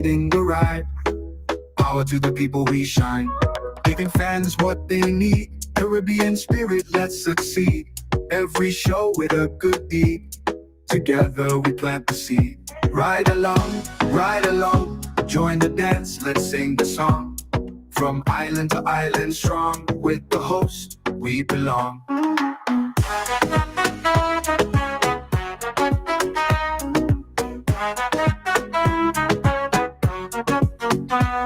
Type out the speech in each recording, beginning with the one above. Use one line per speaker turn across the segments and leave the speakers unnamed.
In the ride, power to the people we shine, giving fans what they need. Caribbean spirit, let's succeed. Every show with a good deed. Together we plant the seed. Ride along, join the dance, let's sing the song. From island to island strong, with the host we belong.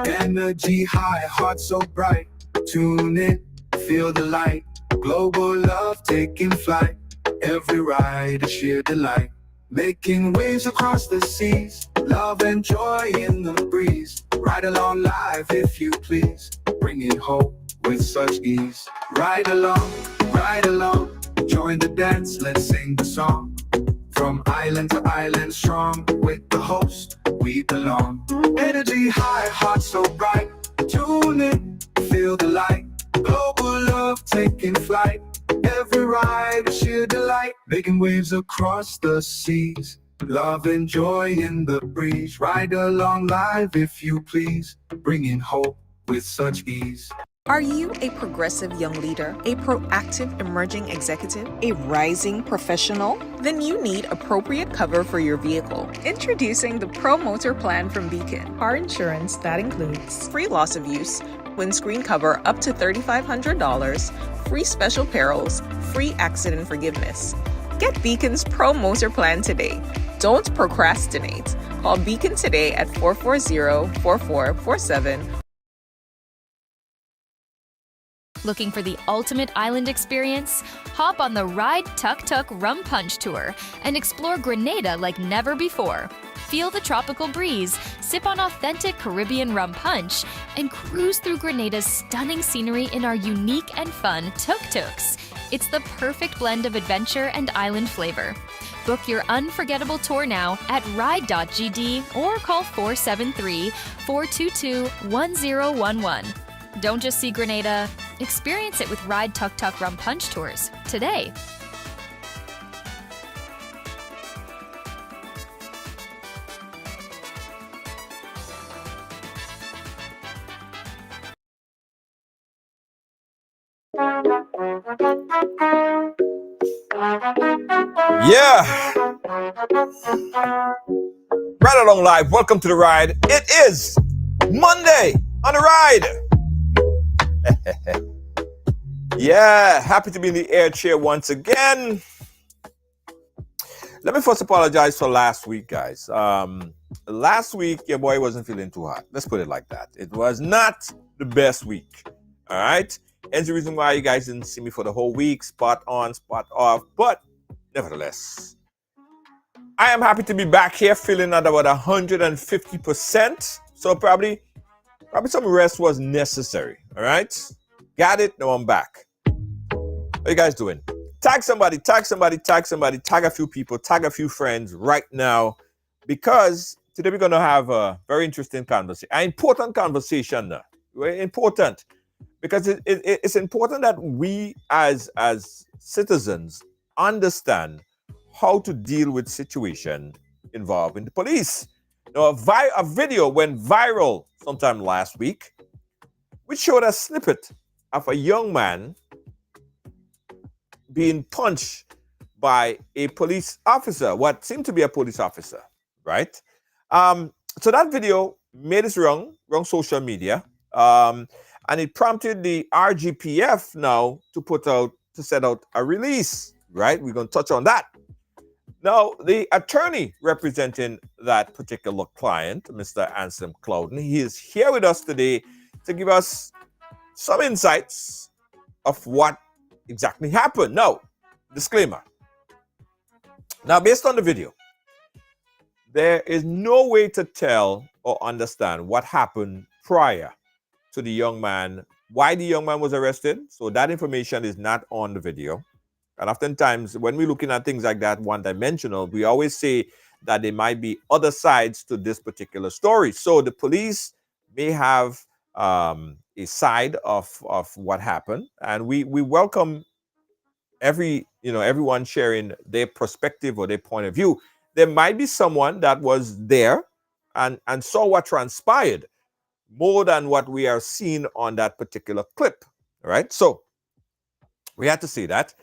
Energy high, heart so bright. Tune in, feel the light. Global love taking flight. Every ride a sheer delight. Making waves across the seas. Love and joy in the breeze. Ride along live if you please. Bringing hope with such ease. Ride along. Join the dance, let's sing the song. From island to island strong, with the host we belong. Energy high, heart so bright. Tune in, feel the light. Global love taking flight. Every ride a sheer delight. Making waves across the seas. Love and joy in the breeze. Ride along live if you please. Bringing hope with such ease.
Are you a progressive young leader, a proactive emerging executive, a rising professional? Then you need appropriate cover for your vehicle. Introducing the Pro Motor Plan from Beacon. Car insurance that includes free loss of use, windscreen cover up to $3,500, free special perils, free accident forgiveness. Get Beacon's Pro Motor Plan today. Don't procrastinate. Call Beacon today at 440-4447.
Looking for the ultimate island experience? Hop on the Ride Tuk Tuk Rum Punch Tour and explore Grenada like never before. Feel the tropical breeze, sip on authentic Caribbean rum punch, and cruise through Grenada's stunning scenery in our unique and fun tuk-tuks. It's the perfect blend of adventure and island flavor. Book your unforgettable tour now at ride.gd or call 473-422-1011. Don't just see Grenada, experience it with Ride Tuk Tuk Rum Punch Tours today.
Yeah. Right along live. Welcome to the ride. It is Monday on the ride. Yeah, happy to be in the air chair once again. Let me first apologize for last week, guys. Last week, your boy wasn't feeling too hot. Let's put it like that. It was not the best week. All right? Hence the reason why you guys didn't see me for the whole week. Spot on, spot off. But nevertheless, I am happy to be back here feeling at about 150%. So probably some rest was necessary. All right? Got it? Now I'm back. What you guys doing? Tag somebody, tag a few people, tag a few friends right now, because today we're going to have a very interesting conversation, an important conversation. Very important, because it's important that we as citizens understand how to deal with situation involving the police. Now, a video went viral sometime last week, which showed a snippet of a young man being punched by a police officer, what seemed to be a police officer, right? So that video made its wrong social media, and it prompted the RGPF now to set out a release, right? We're going to touch on that. Now, the attorney representing that particular client, Mr. Anslem Clouden, he is here with us today to give us some insights of what exactly happened. Now, disclaimer. Now, based on the video, there is no way to tell or understand what happened prior to the young man, why the young man was arrested. So that information is not on the video. And oftentimes, when we're looking at things like that, one-dimensional, we always say that there might be other sides to this particular story. So the police may have a side of what happened, and we welcome everyone sharing their perspective or their point of view. There might be someone that was there and saw what transpired more than what we are seeing on that particular clip. All right. So we had to see that.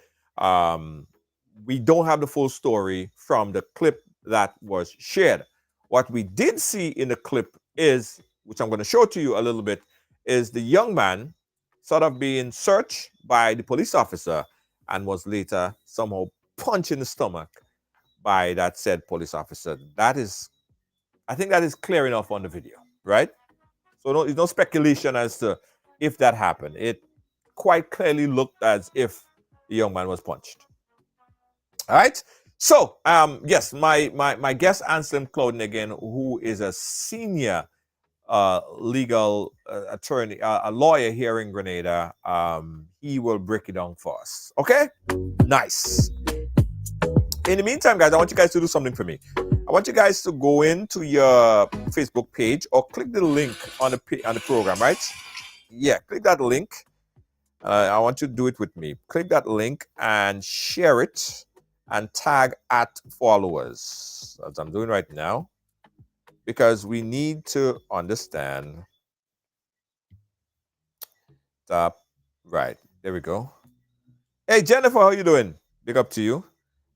We don't have the full story from the clip that was shared. What we did see in the clip is, which I'm going to show to you a little bit, is the young man sort of being searched by the police officer and was later somehow punched in the stomach by that said police officer. That is, I think that is clear enough on the video, right? So there's no speculation as to if that happened. It quite clearly looked as if the young man was punched. All right. So, yes, my guest, Anslem Clouden, again, who is a senior legal attorney, a lawyer here in Grenada, he will break it down for us. Okay? Nice. In the meantime, guys, I want you guys to do something for me. I want you guys to go into your Facebook page or click the link on the program, right? Yeah, click that link. I want you to do it with me. Click that link and share it and tag @followers, as I'm doing right now, because we need to understand that. Right, there we go. Hey, Jennifer, how you doing? Big up to you.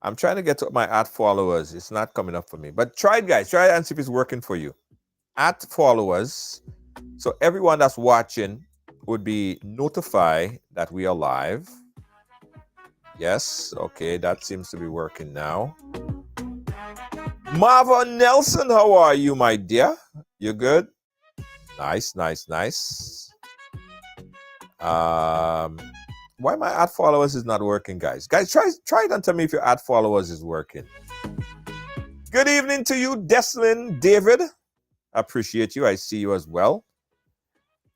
I'm trying to get to my @followers. It's not coming up for me, but try it, guys. Try it and see if it's working for you. @followers. So everyone that's watching would be notified that we are live. Yes, okay, that seems to be working now. Marva Nelson, how are you, my dear? You good? Nice, nice, nice. Why my @followers is not working, guys? Guys, try it and tell me if your @followers is working. Good evening to you, Deslin David. I appreciate you. I see you as well.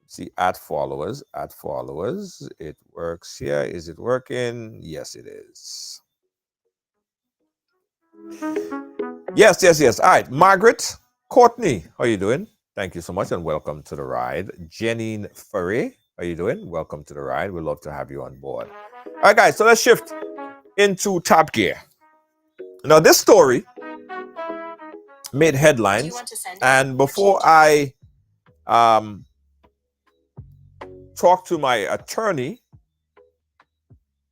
See, @followers. It works here. Is it working? Yes, it is. Yes. All right. Margaret Courtney, how are you doing? Thank you so much and welcome to the ride. Janine Furry, how are you doing? Welcome to the ride. We'd love to have you on board. All right, guys, so let's shift into Top Gear. Now, this story made headlines, and before I talk to my attorney,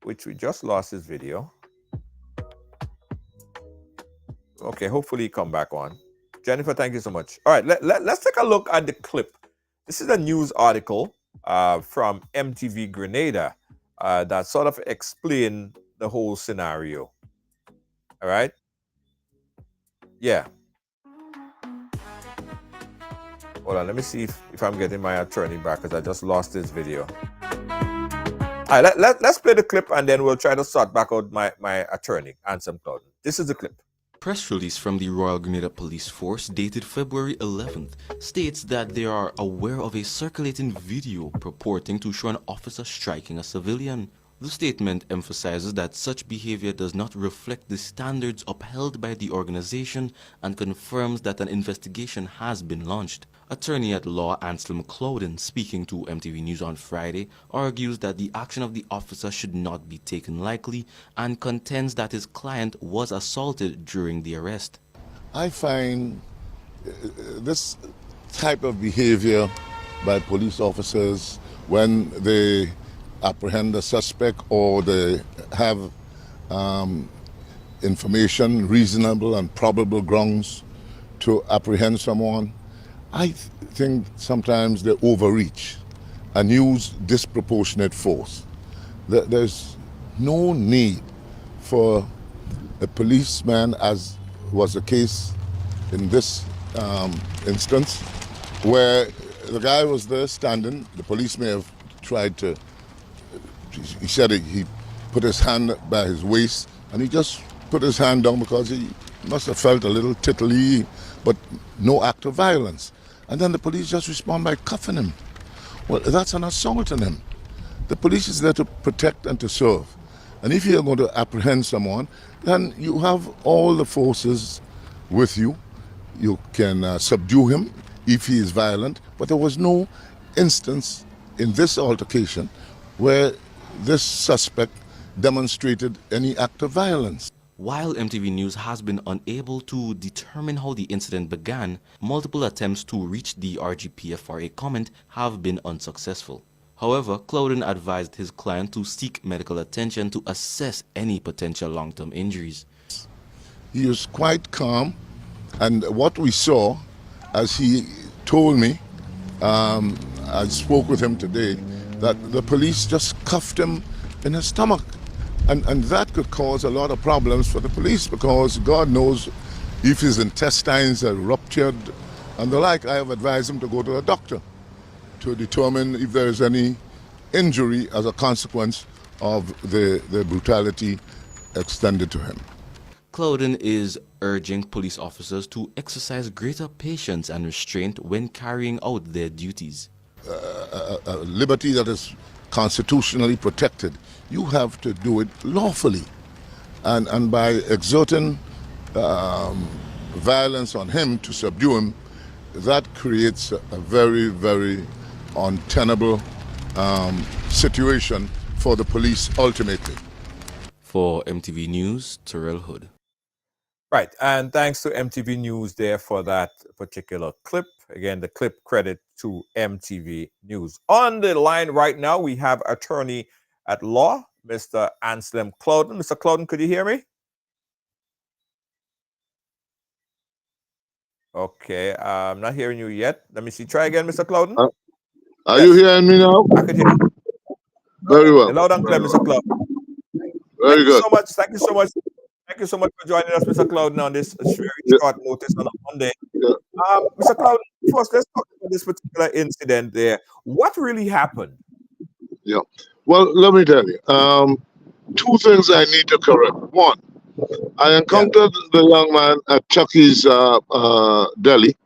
which we just lost his video. Okay, hopefully he come back on. Jennifer, thank you so much. All right, let's take a look at the clip. This is a news article from MTV Grenada that sort of explain the whole scenario. All right? Yeah. Hold on, let me see if I'm getting my attorney back because I just lost this video. All right, let's play the clip and then we'll try to sort back out my attorney, Anslem Clouden. This is the clip.
Press release from the Royal Grenada Police Force dated February 11th states that they are aware of a circulating video purporting to show an officer striking a civilian. The statement emphasizes that such behavior does not reflect the standards upheld by the organization and confirms that an investigation has been launched. Attorney at law Anslem Clouden, speaking to MTV News on Friday, argues that the action of the officer should not be taken lightly and contends that his client was assaulted during the arrest.
I find this type of behavior by police officers when they apprehend a suspect or they have information, reasonable and probable grounds to apprehend someone, I think sometimes they overreach and use disproportionate force. There's no need for a policeman, as was the case in this instance, where the guy was there standing. The police may have tried to, he said he put his hand by his waist and he just put his hand down because he must have felt a little tickly, but no act of violence. And then the police just respond by cuffing him. Well, that's an assault on him. The police is there to protect and to serve. And if you're going to apprehend someone, then you have all the forces with you. You can subdue him if he is violent. But there was no instance in this altercation where this suspect demonstrated any act of violence.
While MTV News has been unable to determine how the incident began, multiple attempts to reach the RGPF for a comment have been unsuccessful. However, Clouden advised his client to seek medical attention to assess any potential long-term injuries.
He was quite calm, and what we saw, as he told me, I spoke with him today, that the police just cuffed him in his stomach. And that could cause a lot of problems for the police, because God knows if his intestines are ruptured and the like. I have advised him to go to a doctor to determine if there is any injury as a consequence of the brutality extended to him.
Clouden is urging police officers to exercise greater patience and restraint when carrying out their duties.
A liberty that is constitutionally protected, you have to do it lawfully. And by exerting violence on him to subdue him, that creates a very, very untenable situation for the police ultimately.
For MTV News, Terrell Hood.
Right, and thanks to MTV News there for that particular clip. Again, the clip credit to MTV News. On the line right now, we have attorney at law, Mr. Anslem Clouden. Mr. Clouden, could you hear me? Okay, I'm not hearing you yet. Let me see. Try again, Mr. Clouden.
Are you hearing me now?
I could hear you.
Very well.
Loud and clear, Mr. Clouden.
Very good.
So much. Thank you so much. Thank you so much for joining us, Mr. Clouden, on this very short notice on a Monday.
Yeah.
Mr. Clouden, first, let's talk about this particular incident there. What really happened?
Yeah. Well, let me tell you. Two things I need to correct. One, I encountered the young man at Chucky's deli,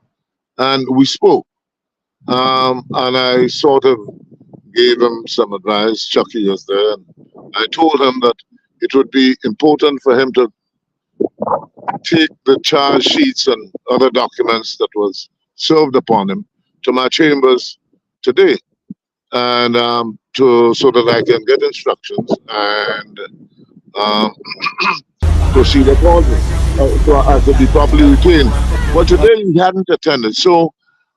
and we spoke. And I sort of gave him some advice. Chucky was there. And I told him that it would be important for him to take the charge sheets and other documents that was served upon him to my chambers today, and so that I can get instructions and proceed accordingly, so I could be properly retained. But today he hadn't attended, so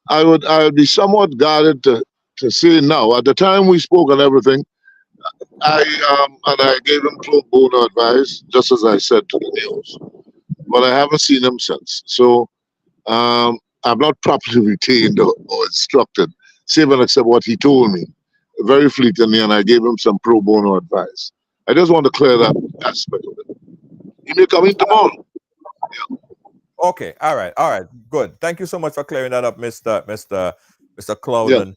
I would be somewhat guarded to say now. At the time we spoke and everything, I gave him pro bono advice, just as I said to the news. But I haven't seen him since. So I'm not properly retained or instructed, save and except what he told me, very fleetingly, and I gave him some pro bono advice. I just want to clear that aspect of it. He may come in tomorrow. Yeah.
Okay, all right, good. Thank you so much for clearing that up, Mr. Clouden.
Yeah.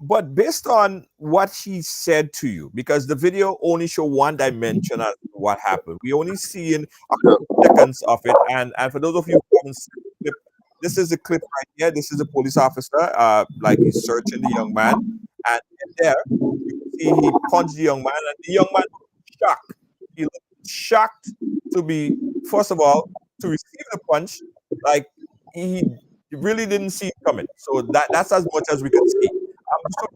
But based on what he said to you, because the video only show one dimension of what happened, we only see in a couple seconds of it. And for those of you who haven't seen the clip, this is a clip right here. This is a police officer, like he's searching the young man, and there you can see he punched the young man, and the young man was shocked. He looked shocked to be, first of all, to receive the punch, like he really didn't see it coming. So that's as much as we can see. So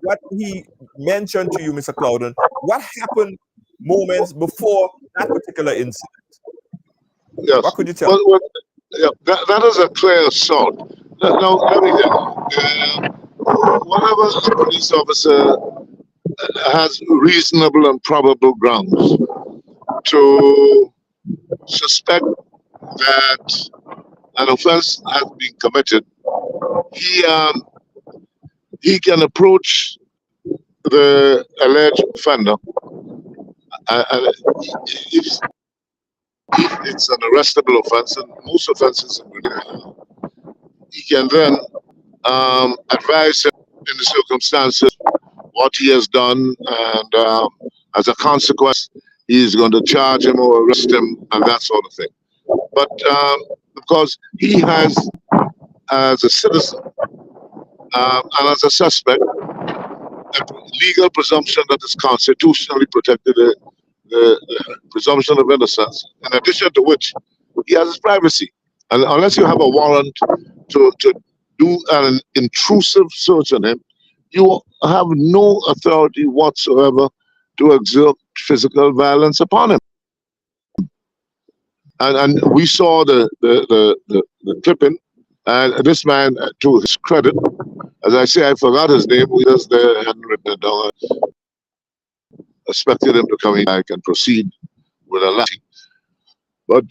what he mentioned to you, Mr. Clouden, what happened moments before that particular incident?
Yes.
What could you tell me?
Well, yeah, that is a clear assault. Now, let me tell you, whenever a police officer has reasonable and probable grounds to suspect that an offense has been committed, he can approach the alleged offender, and if it's an arrestable offense, and most offenses he can then advise him in the circumstances what he has done, and as a consequence, he's going to charge him or arrest him and that sort of thing. But because he has, as a citizen and as a suspect, a legal presumption that is constitutionally protected, the presumption of innocence, in addition to which he has his privacy. And unless you have a warrant to do an intrusive search on him, you have no authority whatsoever to exert physical violence upon him. and we saw the clipping, and this man, to his credit, as I say, I forgot his name. We just hadn't written it down. Expected him to come in back and proceed with a lesson, but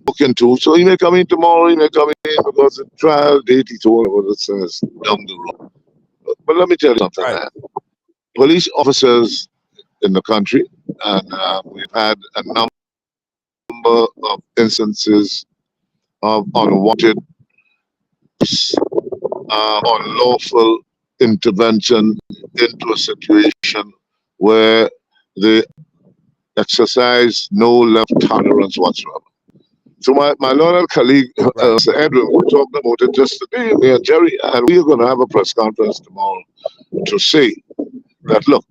looking to. So he may come in tomorrow. He may come in because the trial date he told us is down the road. But let me tell you something.
Right.
Police officers in the country, and we've had a number of instances of unwanted, unlawful intervention into a situation where they exercise no level of tolerance whatsoever. So my loyal colleague,
Right.
Sir Edwin, we talked about it just today, me and Jerry, and we are going to have a press conference tomorrow to say that, look,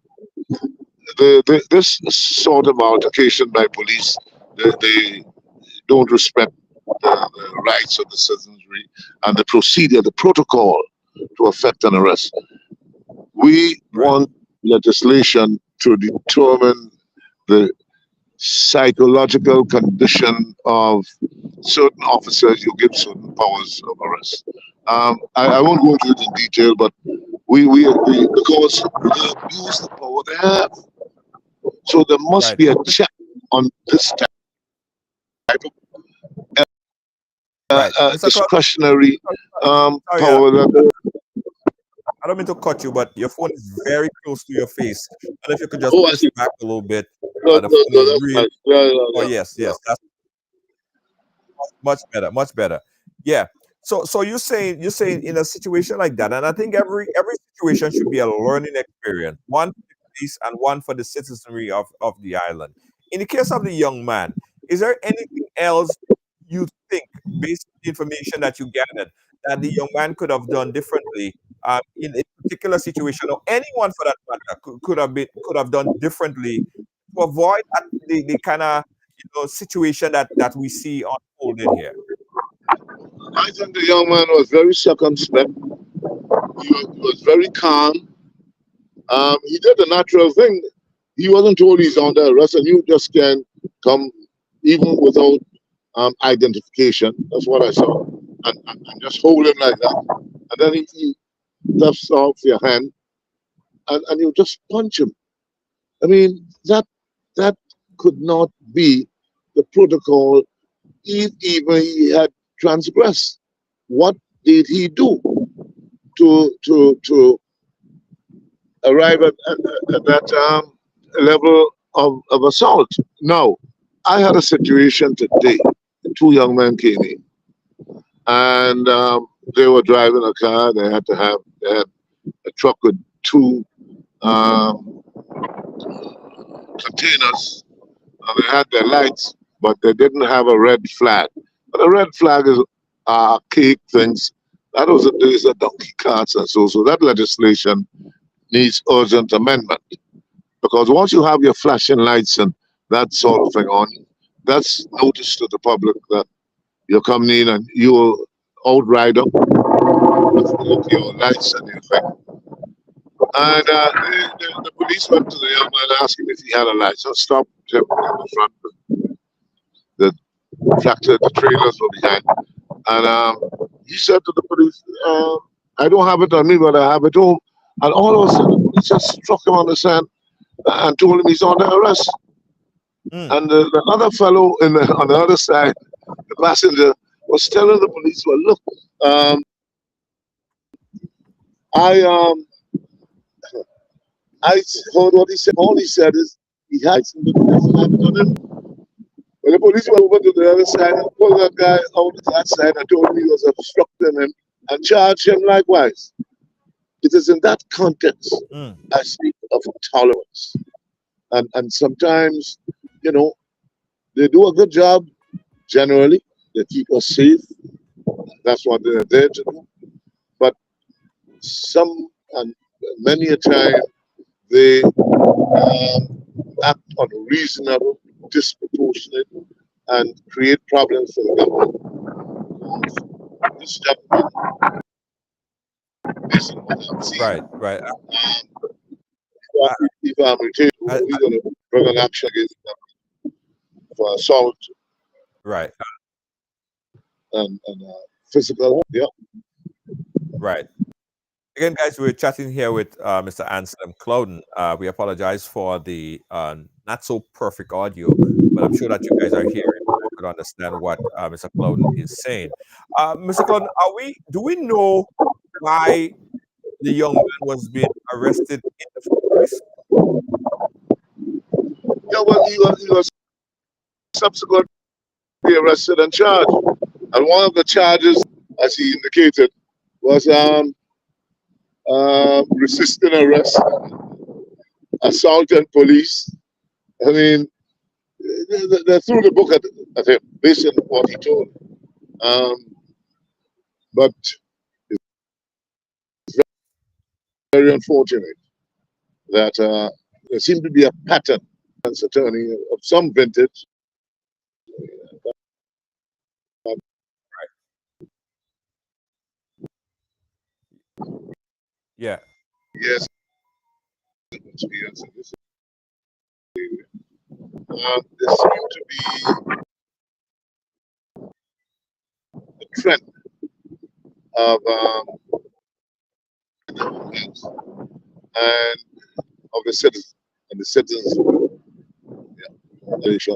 this sort of altercation by police, they don't respect the rights of the citizenry and the procedure, the protocol to effect an arrest. We
Right.
want legislation to determine the psychological condition of certain officers. You give certain powers of arrest. I won't go into it in detail, but we agree because they abuse the power they have. So there must
Right.
be a check on this type of
Right. Mr. Cloud,
discretionary
sorry,
power that
I don't mean to cut you, but your phone is very close to your face. And if you could just
oh, I
push
see.
back a little bit,
No,
the
no,
phone is
no, that's
really.
nice. Yeah,
Oh
yeah,
yes,
yeah,
yes, that's much better, much better. Yeah. So you're saying in a situation like that, and I think every situation should be a learning experience, one for the police and one for the citizenry of the island. In the case of the young man, is there anything else you think, based on the information that you gathered, that the young man could have done differently in a particular situation, or anyone for that matter could have done differently to avoid the kind of situation that we see unfolding here?
yeah. I think the young man was very circumspect. He was very calm. He did the natural thing. He wasn't told he's under arrest, and you just can come even without identification. That's what I saw. And just hold him like that. And then he lifts off your hand, and you just punch him. I mean, that could not be the protocol even he had transgressed. What did he do to arrive at that level of assault? Now, I had a situation today. Two young men came in, and they were driving a car. They had a truck with two um, containers, and they had their lights, but they didn't have a red flag. But a red flag is archaic things. That was the days of donkey carts and so that legislation needs urgent amendment. Because once you have your flashing lights and that sort of thing on, that's notice to the public that you're coming in and you're outrider with your lights and your thing. And the police went to the young man, asked him if he had a license, stopped him in the front. The tractor, the trailers were behind. And he said to the police, I don't have it on me, but I have it home. And all of a sudden, the police just struck him on the sand and told him he's under arrest.
Mm.
And the other fellow on the other side, the passenger, was telling the police, well, look, I I heard what he said. All he said is he had something on him. When the police went over to the other side and pulled that guy out of that side and told him he was obstructing him and charged him likewise. It is in that context
Mm.
I speak of tolerance. And sometimes, you know, they do a good job generally. They keep us safe. That's what they're there to do. But some and many a time they act unreasonable, disproportionate, and create problems for the government. This government isn't what I'm seeing.
Right, right.
If I'm retained,
I,
we're going to bring an action against them. assault
Right.
and physical. Yeah.
Right. Again, guys, we're chatting here with Mr. Anslem Clouden. We apologize for the not so perfect audio, but I'm sure that you guys are hearing or could understand what Mr. Clouden is saying. Mr. Clouden, do we know why the young man was being arrested in the first place?
Yeah, well, he was subsequently arrested and charged. And one of the charges, as he indicated, was resisting arrest, assaulting police. I mean, they threw the book at him based on what he told. Um, but it's very unfortunate that there seemed to be a pattern, as attorney of some vintage.
Yeah.
Yes, experience in this area. There seemed to be a trend of the homelands and of the citizens and the citizens. Yeah,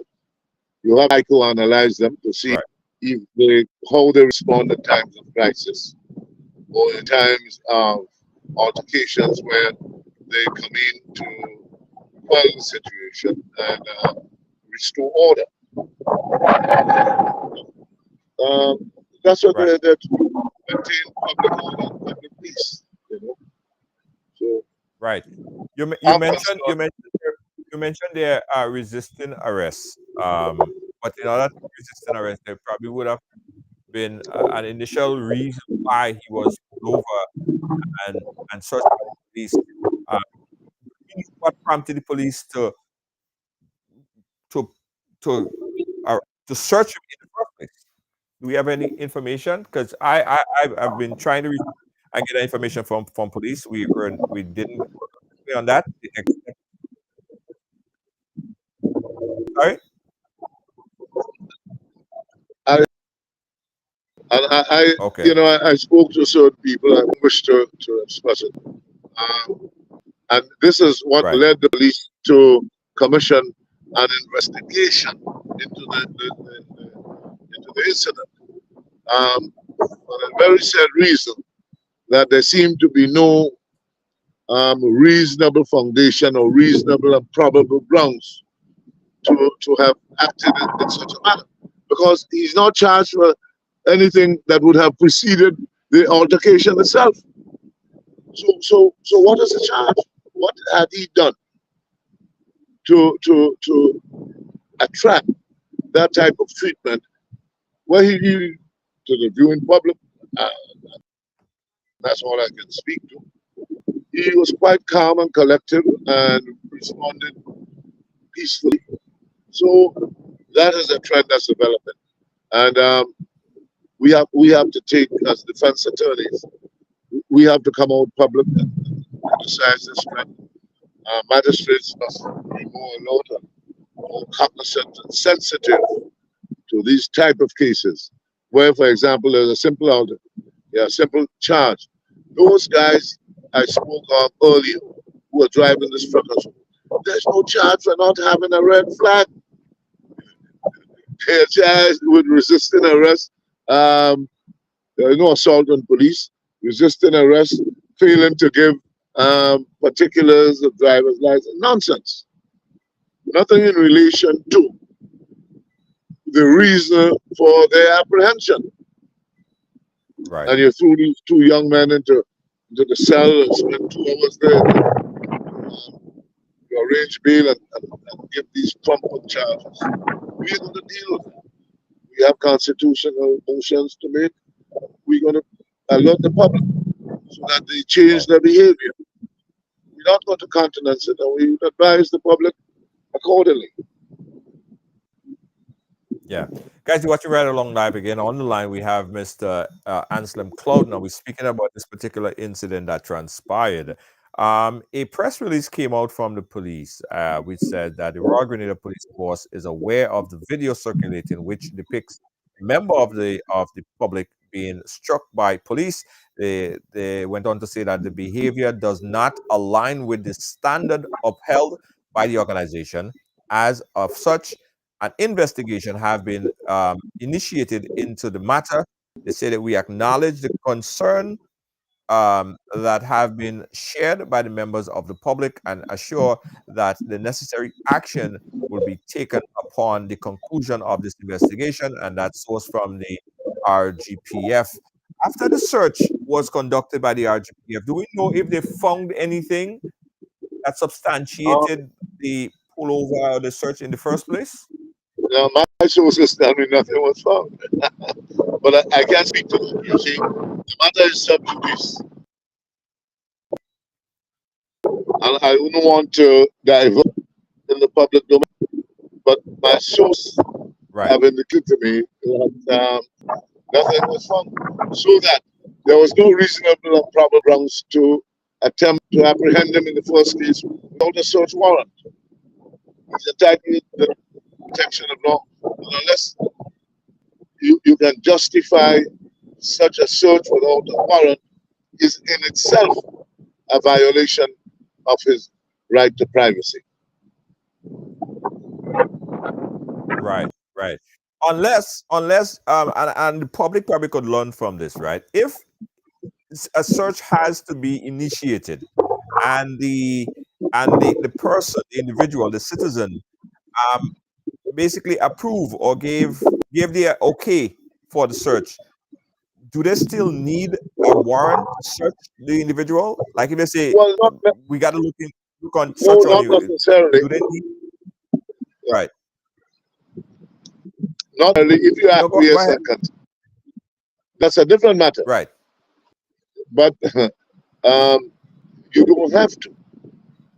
you have to psychoanalyze them to see
Right.
if how they respond in times of crisis or in times of altercations where they come in to quell the situation and restore order. That's what
Right.
they maintain public order and public peace. You know, so
Right. You
I'm
mentioned
concerned.
you mentioned they're resisting arrest. But in order to resist an arrest, there probably would have been an initial reason why he was pulled over and searched by the police. Uh, what prompted the police to to to search him in the first place? Do we have any information? Because I've been trying to and get information from police. We didn't agree on that. Sorry.
I,
Okay.
I spoke to certain people. I wish to express it. Um, and this is what
Right.
led the police to commission an investigation into the incident. For a very sad reason that there seemed to be no reasonable foundation or reasonable and probable grounds to have acted in such a manner. Because he's not charged for anything that would have preceded the altercation itself. So what is the charge? What had he done to attract that type of treatment where he to the viewing public? Uh, that's all I can speak to. He was quite calm and collected and responded peacefully. So that is a trend that's developing, and we have to take, as defense attorneys, we have to come out public and criticize this trend. Magistrates must be more alert and more cognizant and sensitive to these type of cases, where, for example, there's a simple charge. Those guys I spoke of earlier who are driving this truck, there's no charge for not having a red flag. They're charged with resisting arrest. There is no assault on police, resisting arrest, failing to give particulars of driver's license. Nonsense. Nothing in relation to the reason for their apprehension.
Right.
And you threw these two young men into the cell and spent 2 hours there. You arrange bail and give these trumped charges. We're going to deal with it. We have constitutional motions to make. We're going to alert the public so that they change their behavior. We're not going to countenance it, and we advise the public accordingly.
Yeah. Guys, you're watching Right Along Live again. On the line, we have Mr. Anslem Clouden. Now, we're speaking about this particular incident that transpired. A press release came out from the police, which said that the Royal Grenada Police Force is aware of the video circulating, which depicts a member of the public being struck by police. They went on to say that the behavior does not align with the standard upheld by the organization. As of such, an investigation have been initiated into the matter. They say that we acknowledge the concern that have been shared by the members of the public and assure that the necessary action will be taken upon the conclusion of this investigation, and that's sourced from the RGPF. After the search was conducted by the RGPF, do we know if they found anything that
Um,
substantiated the pullover or the search in the first place?
Now, my sources tell me nothing was found, but I can't speak to them. You see, the matter is sub judice, and I wouldn't want to divulge in the public domain. But my source
Right,
have indicated to me that nothing was found, so that there was no reasonable and proper grounds to attempt to apprehend him in the first case without a search warrant. He's entitled to the protection of law, and unless you can justify such a search without a warrant is in itself a violation of his right to privacy.
right, right. Unless, and the public probably could learn from this, right? If a search has to be initiated and the person, the individual, the citizen, um, basically approve or gave the okay for the search, do they still need a warrant to search the individual? Like if they say
Well,
we got to look on
no,
search on
not
you,
necessarily.
do they need? Right.
Not only if you
No, go
acquiesce
ahead.
and consent. That's a different matter.
Right.
But you don't have to,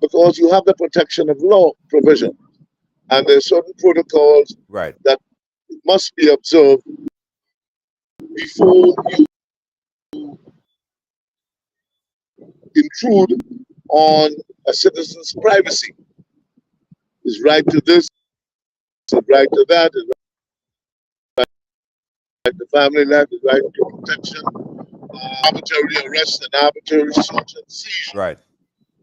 because you have the protection of law provision, and there's certain protocols
Right.
that must be observed before you intrude on a citizen's privacy. His right to this, his right to that, his right to family life, his right to protection, arbitrary arrest and arbitrary search and seizure.
Right.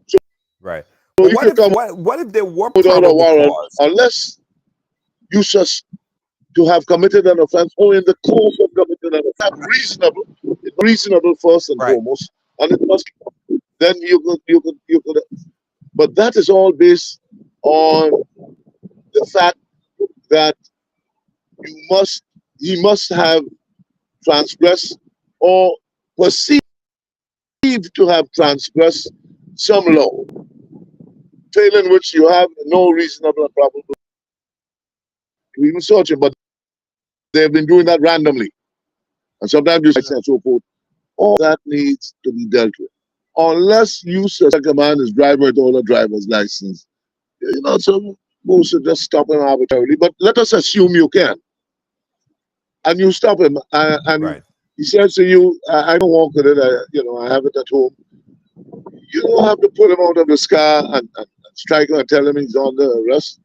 So,
Right.
so
But
if you come
what if there were
without a
probable
warrant,
cause?
unless you just to have committed an offense or in the course of committing an offense, reasonable first and
Right.
foremost, and it must then you could, but that is all based on the fact that he must have transgressed or perceived to have transgressed some law, failing which you have no reasonable and probable to even search him. But they've been doing that randomly, and sometimes you say and so forth. All that needs to be dealt with. Unless you suspect a man is driving without a driver's license, you're not supposed to just stop him arbitrarily. But let us assume you can, and you stop him, and
Right.
he says to you, "I don't walk with it. I have it at home." You don't have to pull him out of his car and strike him and tell him he's under arrest.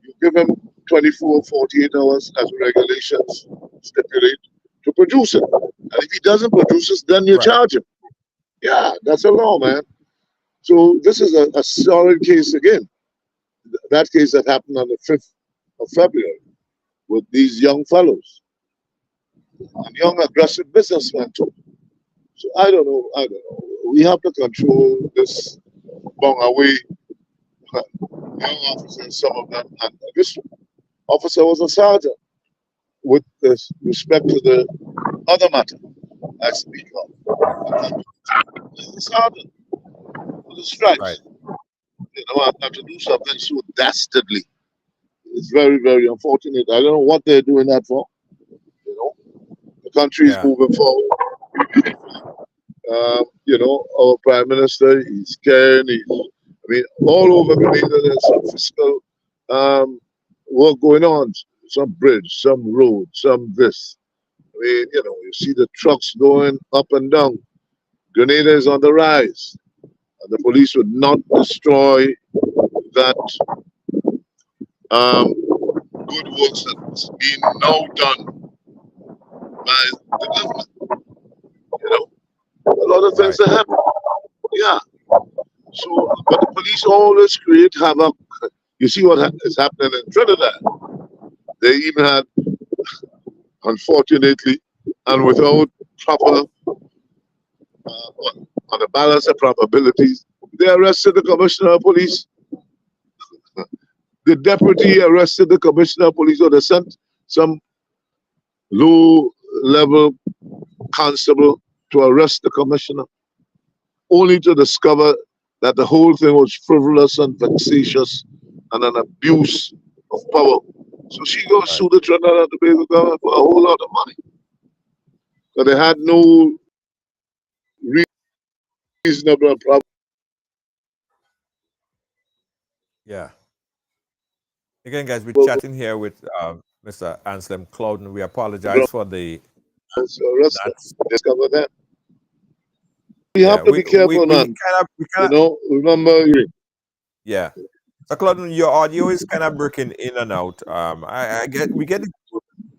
You give him 24, 48 hours as regulations stipulate to produce it. And if he doesn't produce it, then you
Right.
charge him. Yeah, that's a law, man. So this is a solid case again. That case that happened on the 5th of February with these young fellows, and young aggressive businessmen too. So I don't know. We have to control this bong away. Young officers, some of them, and this officer was a sergeant. With this respect to the other matter I speak of, he's a sergeant with the
Right.
stripes. And to do something so dastardly. It's very, very unfortunate. I don't know what they're doing that for. The country is
Yeah.
moving forward. Our prime minister, he's caring. All over Grenada, there's some fiscal work going on. Some bridge, some road, some this. You see the trucks going up and down. Grenada is on the rise. The police would not destroy that good works that's being now done by the government. You know, a lot of things
Right.
that happen. Yeah. So, but the police always create havoc. You see what is happening in Trinidad. They even had, unfortunately, and without proper, on the balance of probabilities, they arrested the commissioner of police. The deputy arrested the commissioner of police, or they sent some low-level constable to arrest the commissioner, only to discover that the whole thing was frivolous and vexatious and an abuse of power. So she goes
Right.
sue the Trinidad and Tobago government for a whole lot of money. But they had no reasonable problem.
Yeah. Again, guys, we're chatting here with Mr. Anslem Clouden. We apologize for the
So arrest them.
that's
Discover that. We
yeah.
have to be careful,
We
man.
kind of
You know, remember,
yeah. So Clouden, your audio is kind of breaking in and out. I get we get it.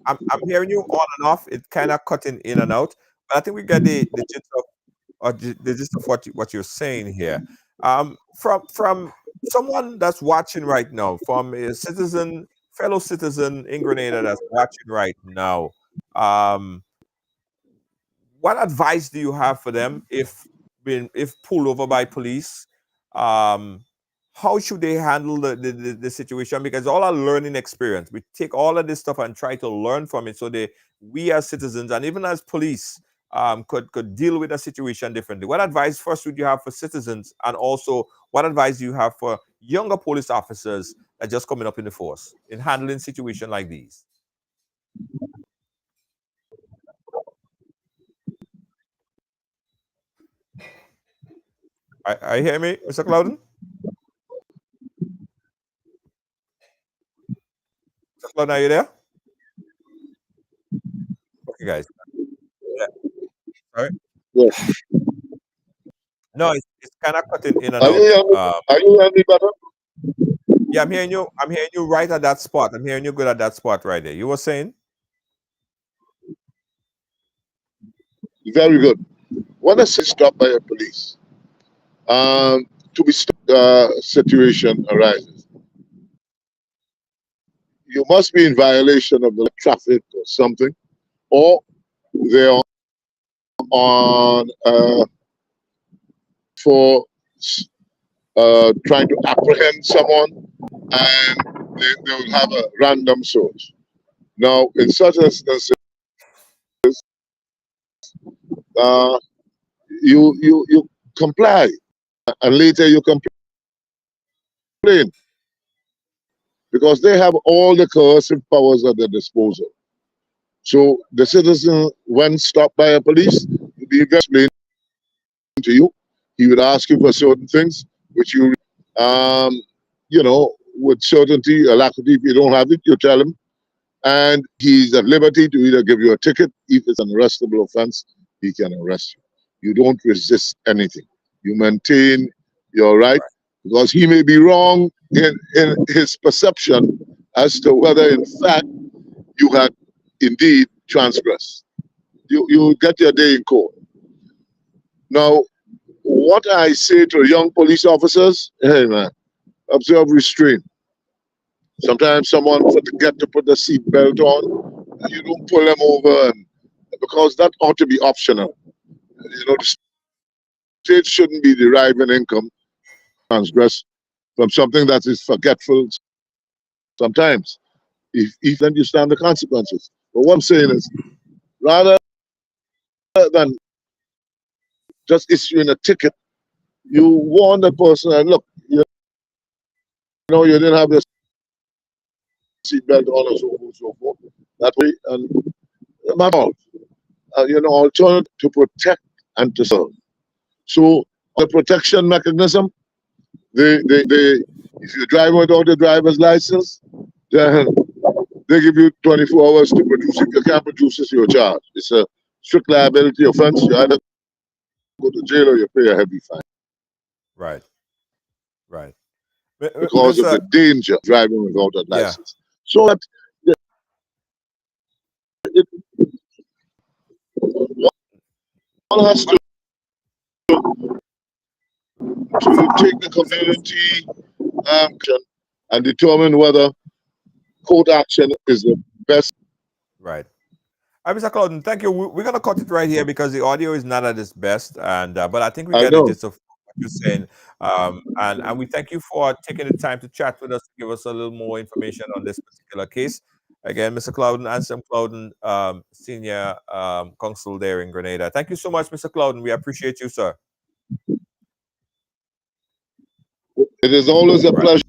I'm hearing you on and off. It kind of cutting in and out, but I think we get the gist of the gist of what you're saying here. From someone that's watching right now, from a citizen, fellow citizen in Grenada that's watching right now, um, what advice do you have for them if pulled over by police? Um, how should they handle the situation? Because all our learning experience, we take all of this stuff and try to learn from it, so we as citizens and even as police could deal with a situation differently. What advice first would you have for citizens, and also what advice do you have for younger police officers that just coming up in the force in handling situations like these? I hear me, Mr. Clouden? Mr. Clouden, are you there? Okay, guys. Yeah. Sorry.
yeah.
No, it's kind of cutting in and
Are you
out.
hearing me? Are you hearing me better?
Yeah, I'm hearing you. I'm hearing you right at that spot. I'm hearing you good at that spot right there. You were saying?
Very good. When I say stop by a police, to be stopped, situation arises, you must be in violation of the traffic or something, or they're on for trying to apprehend someone, and they will have a random search. Now, in such instances, uh, you comply, and later you complain, because they have all the coercive powers at their disposal. So the citizen, when stopped by a police, will be explained to you. He would ask you for certain things, which um, with certainty, alacrity. If you don't have it, you tell him, and he's at liberty to either give you a ticket. If it's an arrestable offense, he can arrest you. You don't resist anything. You maintain your right, because he may be wrong in his perception as to whether, in fact, you had indeed transgressed. You get your day in court. Now, what I say to young police officers, hey man, observe restraint. Sometimes someone forget to put the seat belt on, and you don't pull them over, because that ought to be optional. The state shouldn't be deriving income, transgress, from something that is forgetful sometimes. If then you stand the consequences. But what I'm saying is, rather than just issuing a ticket, you warn the person, and look, you didn't have your seatbelt on, and so on and so forth. That way, and my fault. Alternative to protect and to serve. So the protection mechanism, if you drive without a driver's license, then they give you 24 hours to produce. If you can't produce it, you're charged. It's a strict liability offense. You either go to jail or you pay a heavy fine.
Right. Right.
because of the
Mr.
danger driving without a
Yeah.
license. So that it, one has to take the community and determine whether court action is the best.
Right. Mr. Clouden, thank you. We're going to cut it right here because the audio is not at its best, and but I think we
I
get the
know.
gist of what you're saying. And we thank you for taking the time to chat with us, to give us a little more information on this particular case. Again, Mr. Clouden, Anslem Clouden, senior consul there in Grenada. Thank you so much, Mr. Clouden. We appreciate you, sir.
It is always a
Right.
pleasure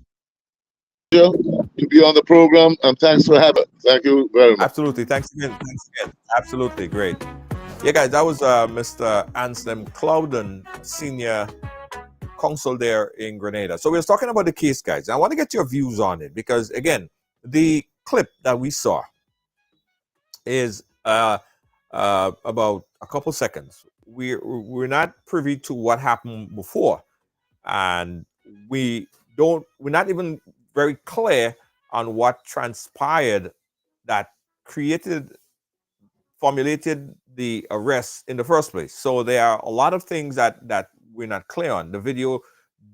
to be on the program, and thanks for having. Thank you very much.
Absolutely. Thanks again. Thanks again. Absolutely. Great. Yeah, guys, that was Mr. Anslem Clouden, senior consul there in Grenada. So we was talking about the case, guys. I want to get your views on it because, again, the clip that we saw is about a couple seconds. We're not privy to what happened before, and we're not even very clear on what transpired that formulated the arrest in the first place. So there are a lot of things that we're not clear on. The video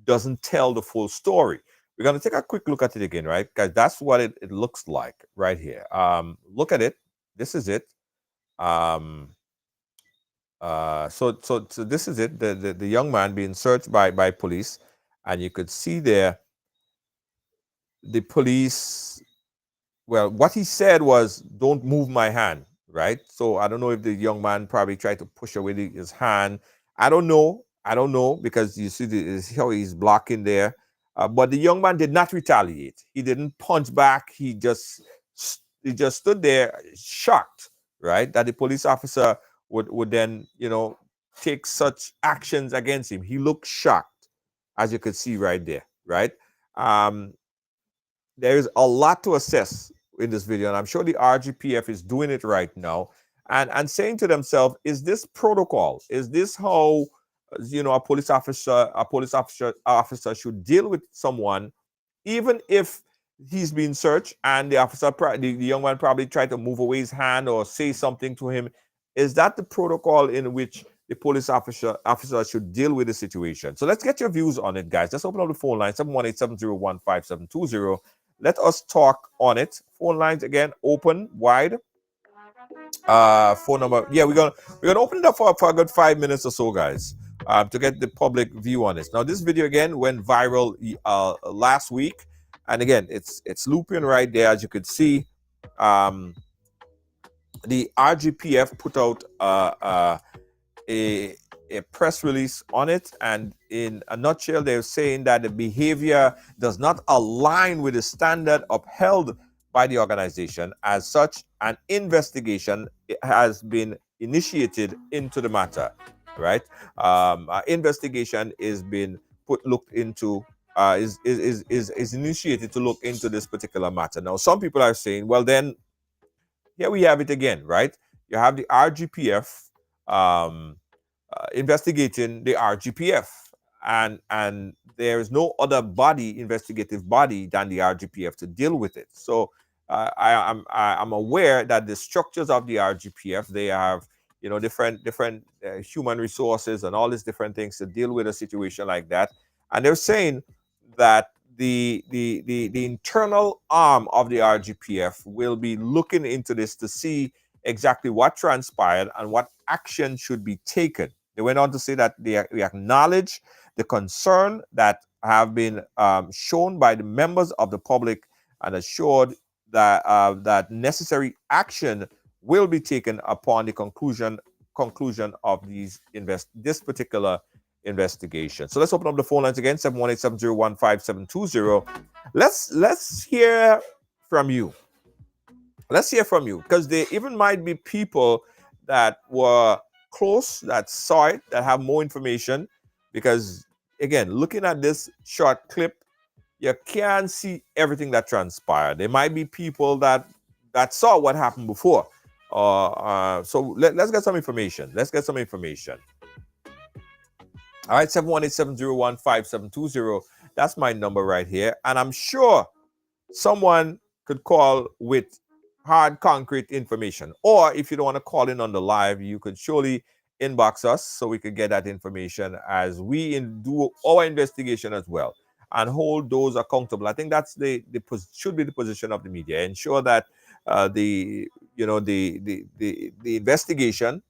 doesn't tell the full story. We're going to take a quick look at it again, right? Guys, that's what it looks like right here. Look at it. This is it. So this is it. The young man being searched by police, and you could see there the police. Well, what he said was, "Don't move my hand." Right. So I don't know if the young man probably tried to push away his hand. I don't know. I don't know because you see how he's blocking there. But the young man did not retaliate. He didn't punch back. He just stood there shocked, right, that the police officer would then take such actions against him. He looked shocked, as you could see right there, right. Um, there is a lot to assess in this video, and I'm sure the RGPF is doing it right now, and saying to themselves, is this protocol? Is this how a police officer should deal with someone, even if he's being searched and the young man probably tried to move away his hand or say something to him? Is that the protocol in which the police officer should deal with the situation? So let's get your views on it, guys. Let's open up the phone line 718-701-5720. Let us talk on it. Phone lines again open wide. Phone number. Yeah, we're gonna open it up for a good 5 minutes or so, guys, to get the public view on this. Now, this video again went viral last week, and again, it's looping right there, as you could see. The RGPF put out a press release on it, and in a nutshell, they're saying that the behavior does not align with the standard upheld by the organization. As such, an investigation has been initiated into the matter. Right, investigation is being looked into. Is initiated to look into this particular matter. Now, some people are saying, well, then here we have it again, right? You have the RGPF investigating the RGPF, and there is no other investigative body than the RGPF to deal with it. So I'm aware that the structures of the RGPF, they have different human resources and all these different things to deal with a situation like that, and they're saying that the internal arm of the RGPF will be looking into this to see exactly what transpired and what action should be taken. They went on to say that we acknowledge the concern that have been shown by the members of the public, and assured that that necessary action will be taken upon the conclusion of this particular investigation. So let's open up the phone lines again, 718-701-5720. Let's hear from you. Let's hear from you, because there even might be people that were close, that saw it, that have more information. Because again, looking at this short clip, you can't see everything that transpired. There might be people that saw what happened before. So let's get some information. All right, 718-701-5720. That's my number right here. And I'm sure someone could call with hard, concrete information. Or if you don't want to call in on the live, you could surely inbox us so we could get that information as we do our investigation as well and hold those accountable. I think that's should be the position of the media. Ensure that the investigation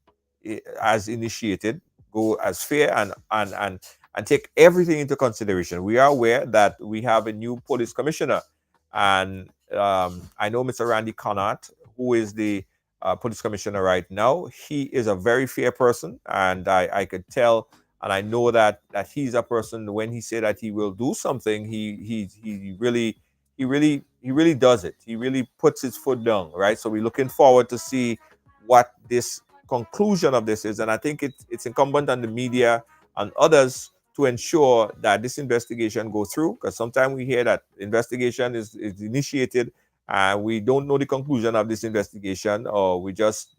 as initiated go as fair and take everything into consideration. We are aware that we have a new police commissioner, and I know Mr. Randy Connaught, who is the police commissioner right now. He is a very fair person, and I could tell, and I know that he's a person, when he said that he will do something, he really does it. He really puts his foot down, right? So we're looking forward to see what this conclusion of this is, and I think it's incumbent on the media and others to ensure that this investigation goes through, because sometimes we hear that investigation is initiated and we don't know the conclusion of this investigation, or we just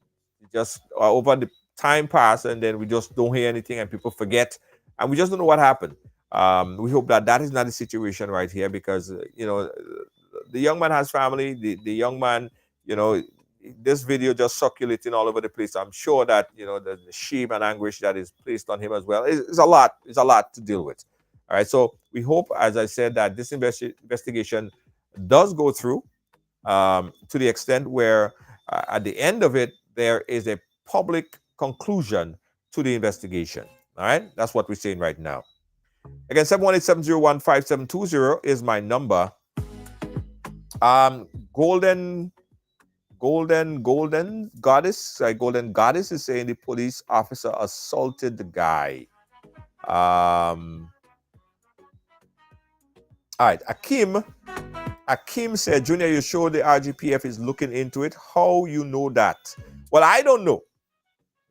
over the time pass and then we just don't hear anything and people forget and we just don't know what happened. We hope that that is not the situation right here, because the young man has family. The young man, this video just circulating all over the place. I'm sure that the shame and anguish that is placed on him as well is a lot. It's a lot to deal with. All right, so we hope, as I said, that this investigation does go through to the extent where at the end of it there is a public conclusion to the investigation. All right, that's what we're saying right now. Again, 718-701-5720 is my number. Golden Goddess is saying the police officer assaulted the guy. All right, Akim said, Junior, you sure the RGPF is looking into it? How you know that? Well, I don't know.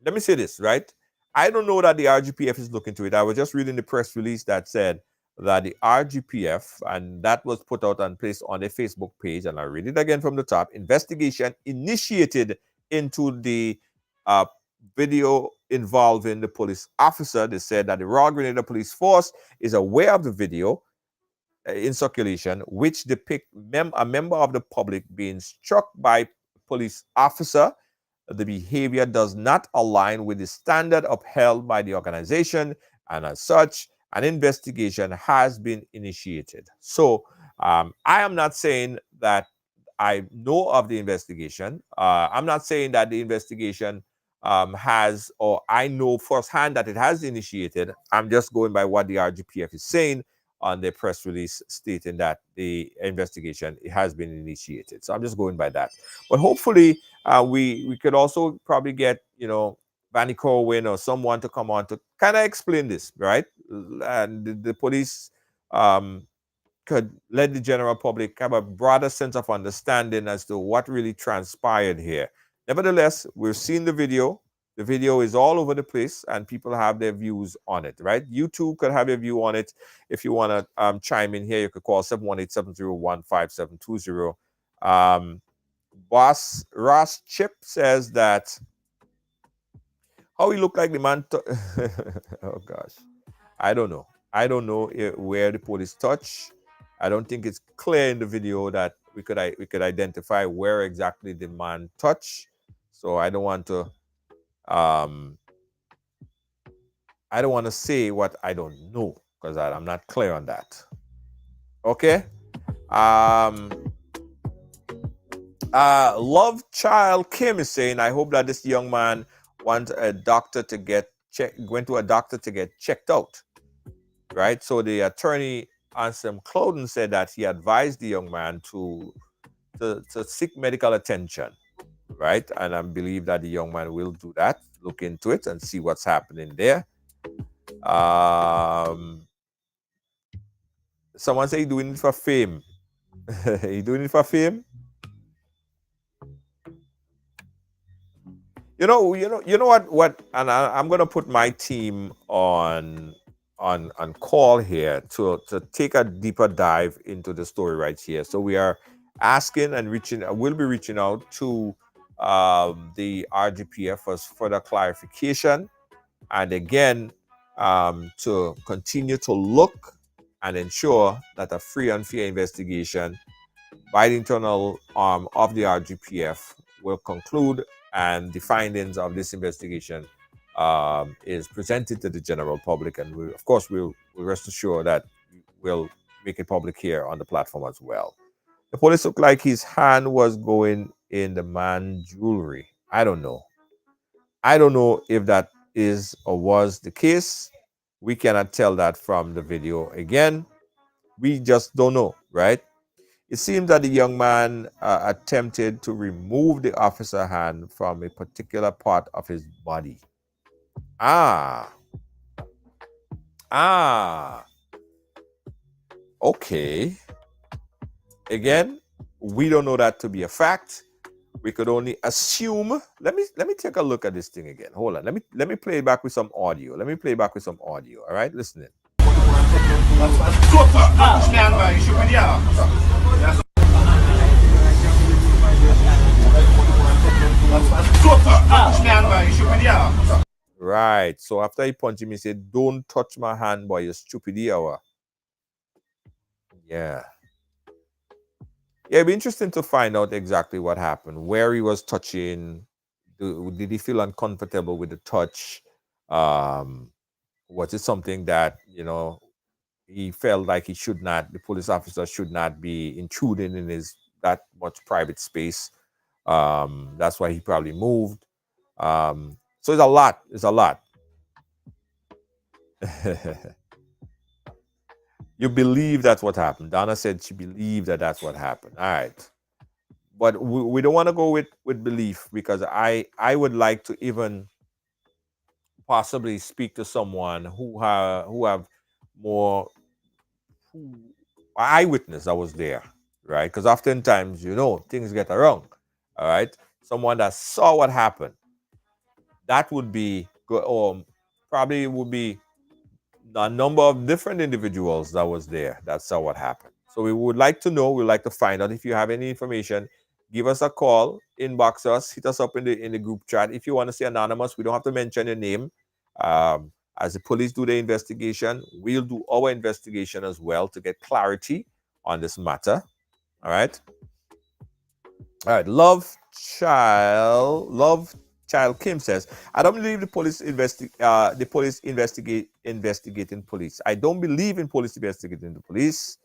Let me say this, right? I don't know that the RGPF is looking into it. I was just reading the press release that said that the RGPF, and that was put out and placed on a Facebook page, and I read it again from the top, investigation initiated into the video involving the police officer. They said that the Royal Grenada Police Force is aware of the video in circulation, which depict a member of the public being struck by police officer. The behavior does not align with the standard upheld by the organization, and as such, an investigation has been initiated. So I am not saying that I know of the investigation. I'm not saying that the investigation has, or I know firsthand that it has initiated. I'm just going by what the RGPF is saying on their press release stating that the investigation has been initiated. So I'm just going by that. But hopefully we could also probably get, Vanny Corwin or someone to come on to kind of explain this, right? And the police could let the general public have a broader sense of understanding as to what really transpired here. Nevertheless, we've seen the video. The video is all over the place and people have their views on it, right? You too could have your view on it. If you want to chime in here, you could call 718-701-5720. Boss Ross Chip says that how he looked like the man. Oh gosh, I don't know. I don't know where the police touch. I don't think it's clear in the video that we could identify where exactly the man touched. So I don't want to say what I don't know, because I'm not clear on that. Okay. Love Child Kim is saying, I hope that this young man went to a doctor to get checked out. Right? So the attorney Anslem Clouden said that he advised the young man to seek medical attention. Right? And I believe that the young man will do that, look into it and see what's happening there. Someone say he's doing it for fame. He's doing it for fame. You know what? And I'm gonna put my team on call here to take a deeper dive into the story right here. So we are asking and we'll be reaching out to the RGPF for further clarification. And again, to continue to look and ensure that a free and fair investigation by the internal arm of the RGPF will conclude, and the findings of this investigation is presented to the general public. And we, of course, we'll rest assured that we'll make it public here on the platform as well. The police looked like his hand was going in the man's jewelry. I don't know. I don't know if that is or was the case. We cannot tell that from the video. Again, we just don't know, right? It seems that the young man attempted to remove the officer's hand from a particular part of his body. Okay. Again, we don't know that to be a fact. We could only assume. Let me take a look at this thing again. Hold on. Let me play it back with some audio. All right, listen in. Right. So after he punched him, he said, "Don't touch my hand, boy, you stupid hour." Yeah. Yeah, it'd be interesting to find out exactly what happened, where he was touching. Did he feel uncomfortable with the touch? Was it something that, he felt like the police officer should not be intruding in his that much private space? That's why he probably moved. So it's a lot. You believe that's what happened. Donna said she believed that that's what happened. All right. But we don't want to go with belief, because I would like to even possibly speak to someone who have more eyewitness that was there, right? Because oftentimes, things get wrong. All right. Someone that saw what happened. That would be good, or probably would be a number of different individuals that was there that saw what happened. So we would like to know, we'd like to find out. If you have any information, give us a call, inbox us, hit us up in the group chat. If you want to say anonymous, we don't have to mention your name. As the police do their investigation, we'll do our investigation as well to get clarity on this matter. All right. Love Child Kim says, "I don't believe the police investigating police. I don't believe in police investigating the police.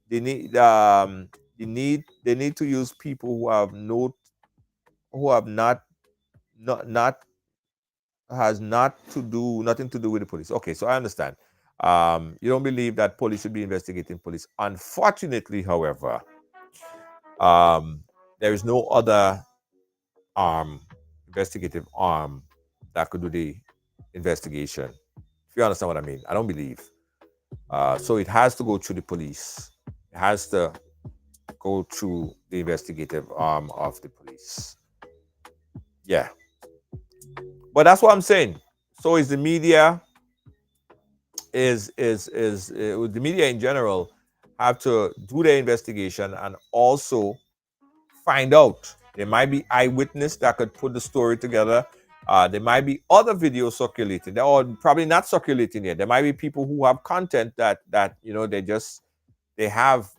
They need to use people who have nothing to do with the police." Okay, so I understand. You don't believe that police should be investigating police. Unfortunately, however, there is no other investigative arm that could do the investigation. If you understand what I mean. I don't believe. So it has to go through the police. It has to go through the investigative arm of the police. Yeah. But that's what I'm saying. So is the media, the media in general have to do their investigation and also find out. There might be eyewitness that could put the story together. There might be other videos circulating, or probably not circulating yet. There might be people who have content that they have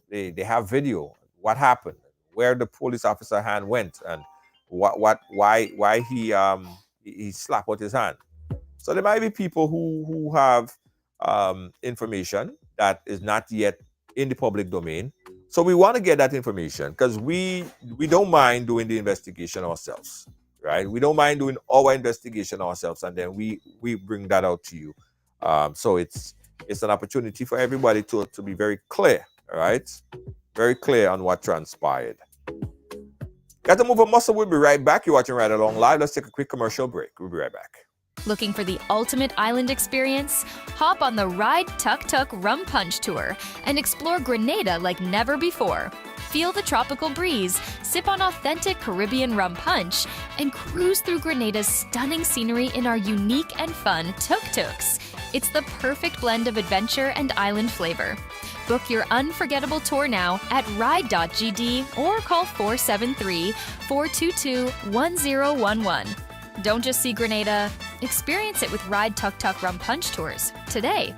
video. What happened? Where the police officer hand went, and why he slapped out his hand. So there might be people who have information that is not yet in the public domain. So we want to get that information, because we don't mind doing the investigation ourselves, right? We don't mind doing our investigation ourselves, and then we bring that out to you. So it's an opportunity for everybody to be very clear, all right? Very clear on what transpired. Got to move a muscle. We'll be right back. You're watching Right Along Live. Let's take a quick commercial break. We'll be right back.
Looking for the ultimate island experience? Hop on the Ride Tuk Tuk Rum Punch Tour and explore Grenada like never before. Feel the tropical breeze, sip on authentic Caribbean rum punch, and cruise through Grenada's stunning scenery in our unique and fun tuk-tuks. It's the perfect blend of adventure and island flavor. Book your unforgettable tour now at ride.gd or call 473-422-1011. Don't just see Grenada, Experience it with Ride Tuk Tuk Rum Punch tours today.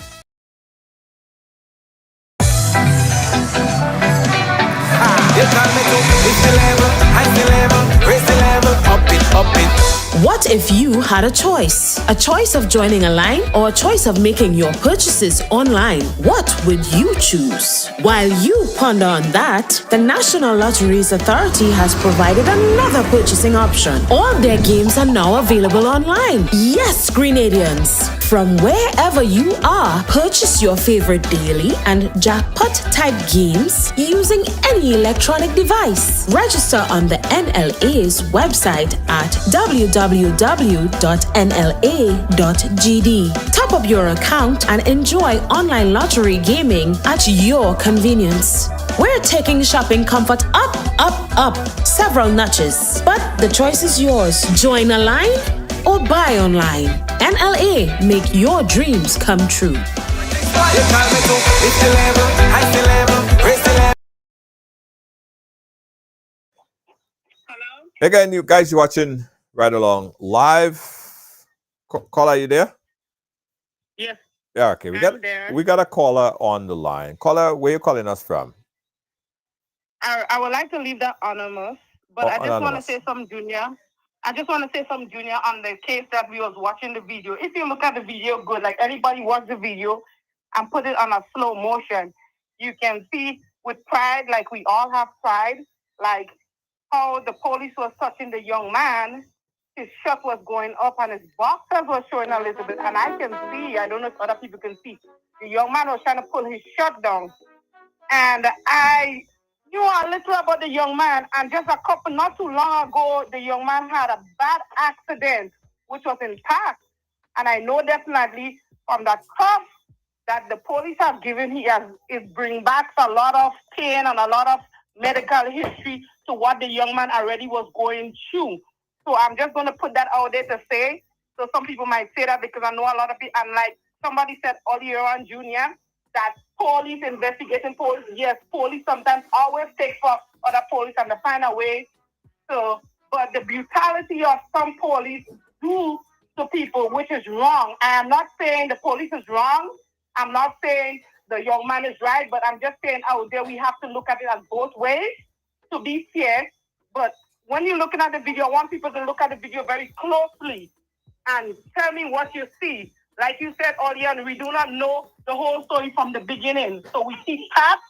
What if you had a choice? A choice of joining a line or a choice of making your purchases online? What would you choose? While you ponder on that, the National Lotteries Authority has provided another purchasing option. All their games are now available online. Yes, Grenadians! From wherever you are, purchase your favorite daily and jackpot type games using any electronic device. Register on the NLA's website at www.nla.gd. Top up your account and enjoy online lottery gaming at your convenience. We're taking shopping comfort up, up, up several notches. But the choice is yours. Join a line or buy online. NLA, make your dreams come true.
Again, you guys watching Right Along Live. Caller, you there?
Yes.
Yeah, okay. We got a caller on the line. Caller, where you calling us from?
I would like to leave that anonymous, but I just want to say something, Junior. I just want to say something, Junior, on the case that we was watching the video. If you look at the video good, like anybody watch the video and put it on a slow motion, you can see with pride, like we all have pride, like how the police was touching the young man, his shirt was going up and his boxers was showing a little bit. And I can see, I don't know if other people can see, the young man was trying to pull his shirt down. And I knew a little about the young man. And just not too long ago, the young man had a bad accident, which was in Park. And I know definitely from that cuff that the police have given, it bring back a lot of pain and a lot of medical history to what the young man already was going through. So I'm just going to put that out there to say. So some people might say that because I know a lot of people, and like somebody said earlier on, Junior, that police investigating police, yes, police sometimes always take for other police and they find a way to, but the brutality of some police do to people, which is wrong. I am not saying the police is wrong. I'm not saying the young man is right, but I'm just saying out there we have to look at it as both ways to be fair. But when you're looking at the video, I want people to look at the video very closely and tell me what you see. Like you said earlier, we do not know the whole story from the beginning. So we see parts,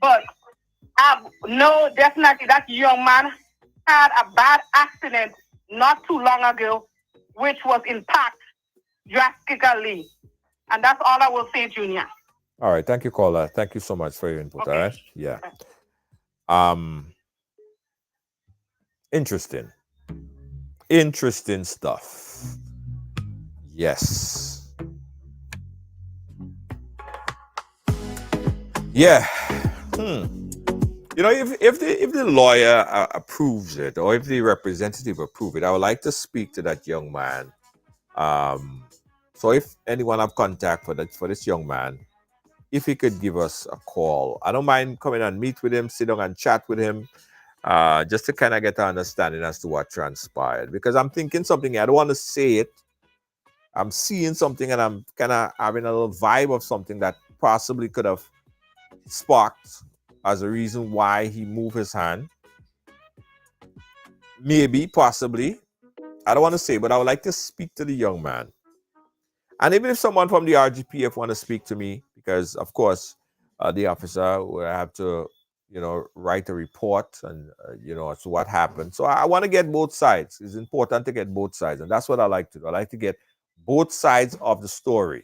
but I know definitely that young man had a bad accident not too long ago, which was impact drastically. And that's all I will say, Junior.
All right. Thank you, caller. Thank you so much for your input.
Okay.
All right. Yeah. Interesting. Interesting stuff. Yes. Yeah. You know, if the lawyer approves it, or if the representative approve it, I would like to speak to that young man. So if anyone have contact for this young man, if he could give us a call, I don't mind coming and meet with him, sit down and chat with him, just to kind of get an understanding as to what transpired. Because I'm thinking something, I don't want to say it. I'm seeing something and I'm kind of having a little vibe of something that possibly could have sparked as a reason why he moved his hand. Maybe, possibly. I don't want to say, but I would like to speak to the young man. And even if someone from the RGPF want to speak to me, because of course, the officer will have to, write a report and, as to what happened. So I want to get both sides. It's important to get both sides. And that's what I like to do. I like to get both sides of the story,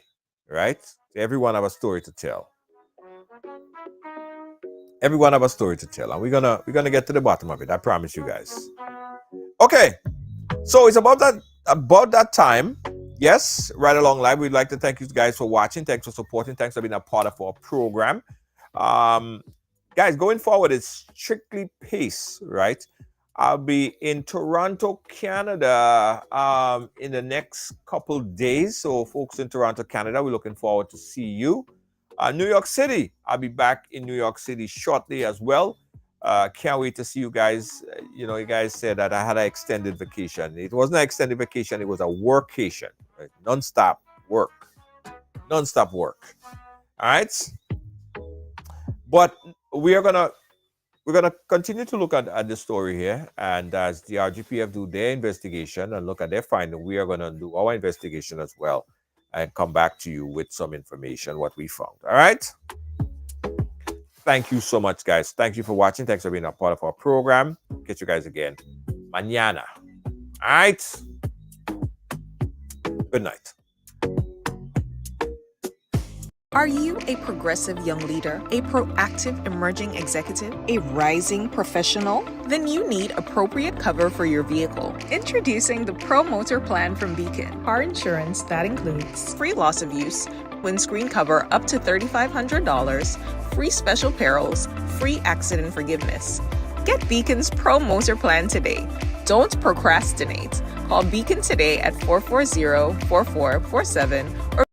right? Everyone have a story to tell. Everyone have a story to tell. And we're gonna get to the bottom of it. I promise you guys. Okay. So it's about that time. Yes, Right Along Live. We'd like to thank you guys for watching. Thanks for supporting. Thanks for being a part of our program. Guys, going forward, it's strictly pace, right? I'll be in Toronto, Canada, in the next couple days. So folks in Toronto, Canada, we're looking forward to see you. New York City, I'll be back in New York City shortly as well. Can't wait to see you guys. You guys said that I had an extended vacation. It wasn't an extended vacation. It was a workcation, right? Non-stop work. Non-stop work. All right. But we're gonna continue to look at the story here, and as the RGPF do their investigation and look at their finding, we are gonna do our investigation as well, and come back to you with some information what we found. All right. Thank you so much, guys. Thank you for watching. Thanks for being a part of our program. Catch you guys again mañana. All right. Good night.
Are you a progressive young leader, a proactive emerging executive, a rising professional? Then you need appropriate cover for your vehicle. Introducing the Pro Motor Plan from Beacon. Car insurance that includes free loss of use, windscreen cover up to $3,500, free special perils, free accident forgiveness. Get Beacon's Pro Motor Plan today. Don't procrastinate. Call Beacon today at 440-4447 or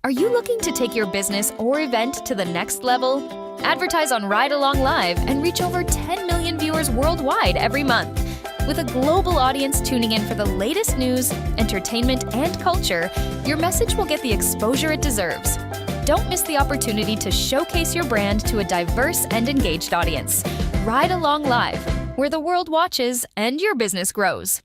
Are you looking to take your business or event to the next level? Advertise on Ride Along Live and reach over 10 million viewers worldwide every month. With a global audience tuning in for the latest news, entertainment, and culture, your message will get the exposure it deserves. Don't miss the opportunity to showcase your brand to a diverse and engaged audience. Ride Along Live, where the world watches and your business grows.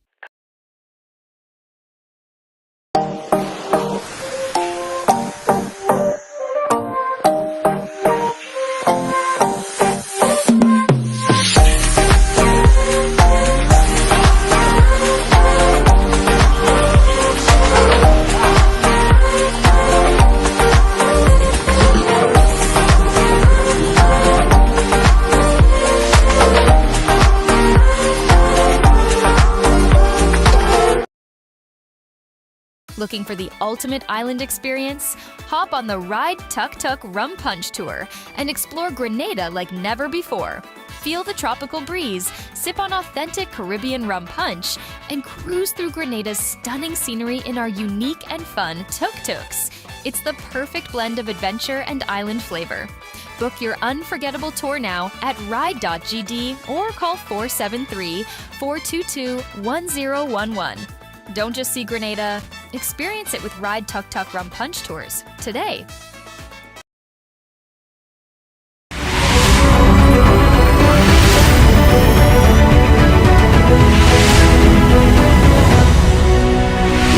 Looking for the ultimate island experience? Hop on the Ride Tuk Tuk Rum Punch Tour and explore Grenada like never before. Feel the tropical breeze, sip on authentic Caribbean rum punch, and cruise through Grenada's stunning scenery in our unique and fun tuk-tuks. It's the perfect blend of adventure and island flavor. Book your unforgettable tour now at ride.gd or call 473-422-1011. Don't just see Grenada, experience it with Ride Tuk Tuk Rum Punch Tours today.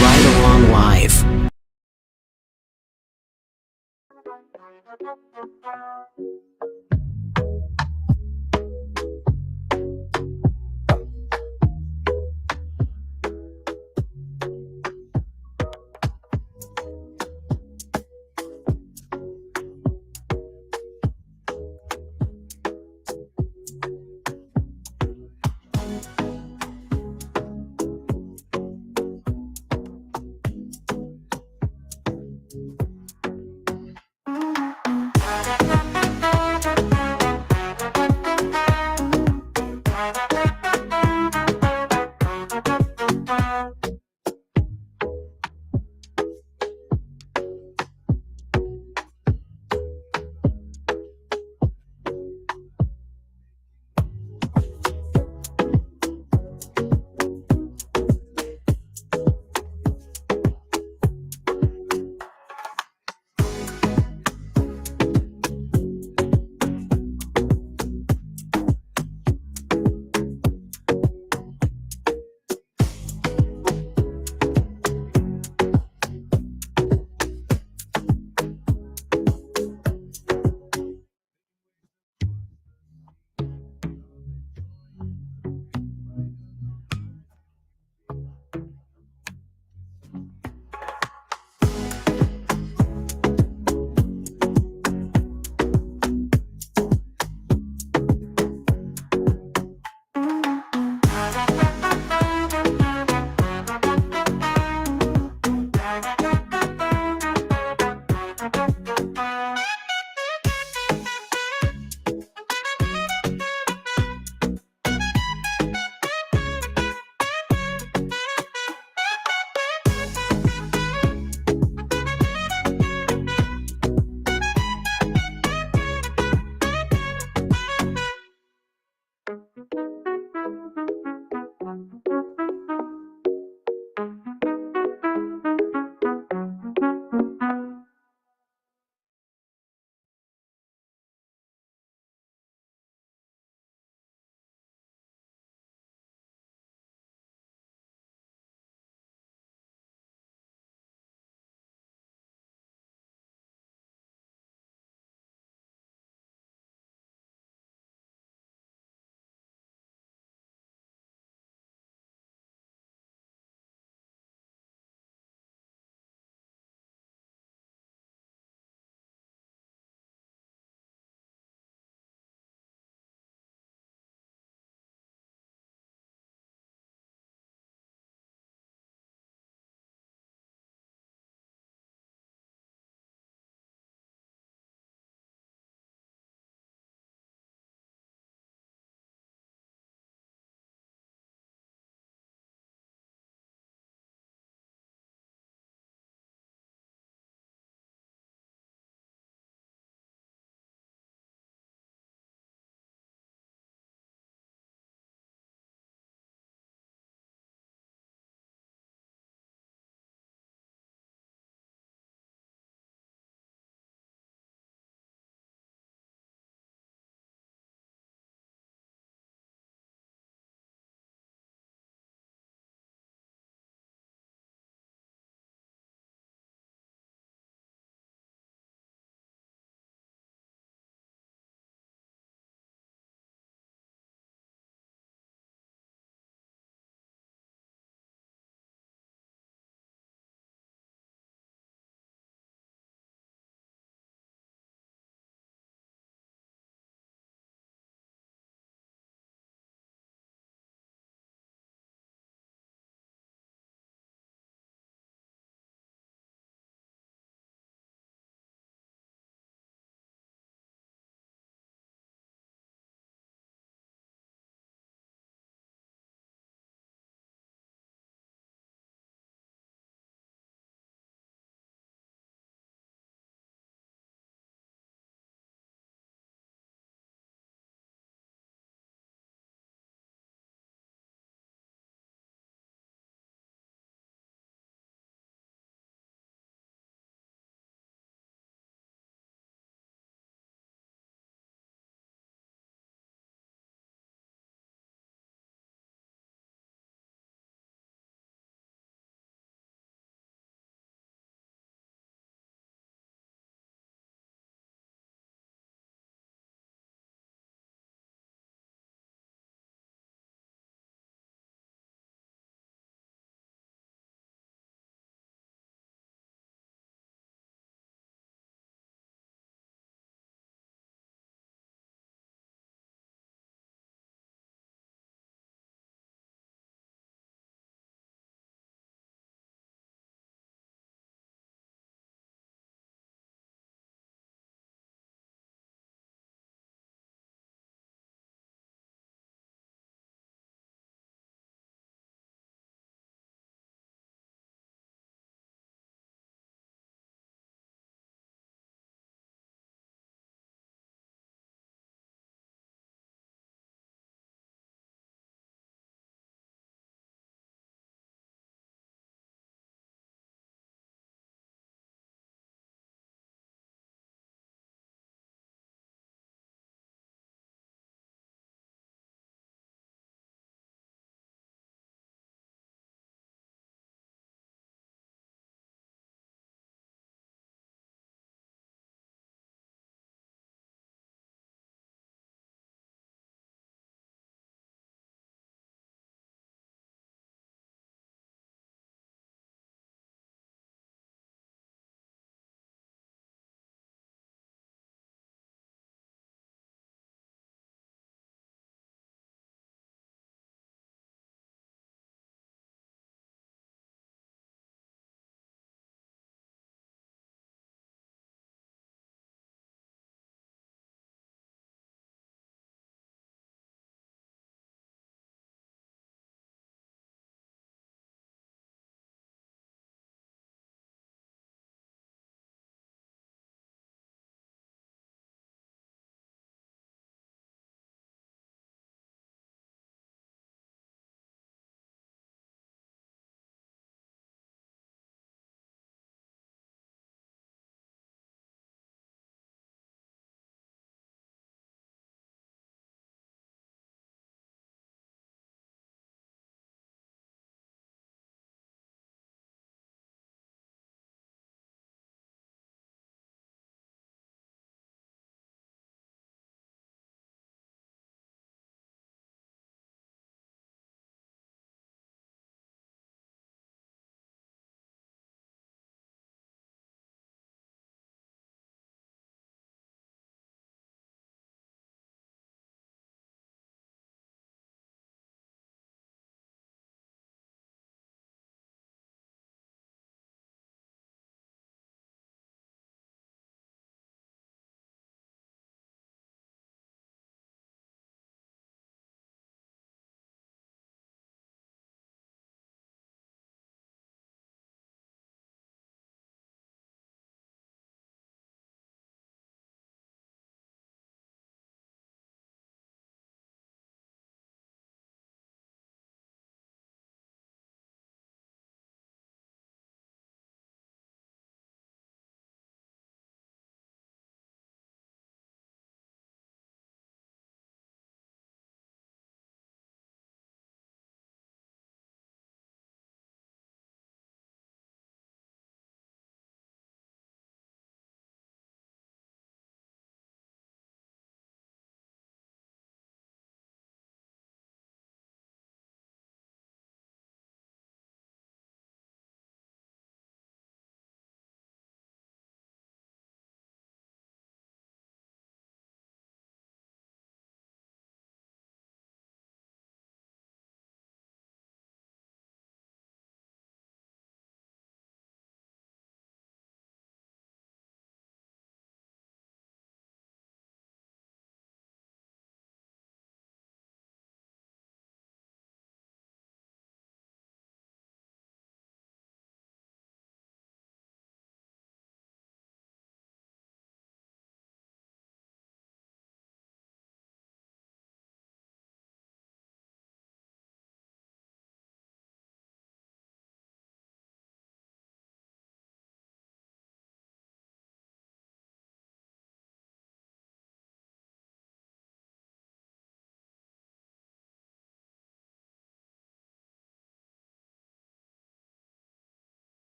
Ride Along Live.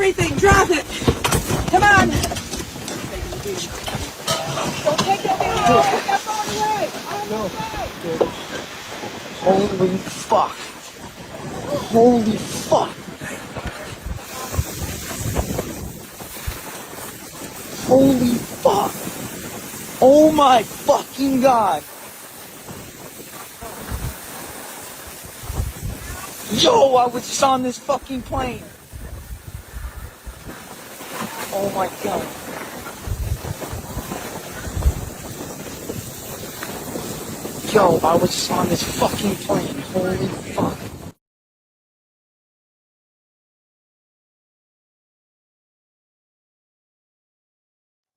everything. Drop it. Come on. Don't take your video. Take that phone away. Holy fuck. Holy fuck. Holy fuck. Oh my fucking god. Yo, I was just on this fucking plane. Oh my god. Yo, I was just on this fucking plane. Holy fuck.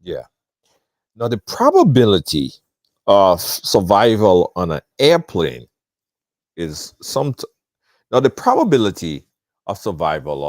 Yeah. Now, the probability of survival on an airplane is now the probability of survival.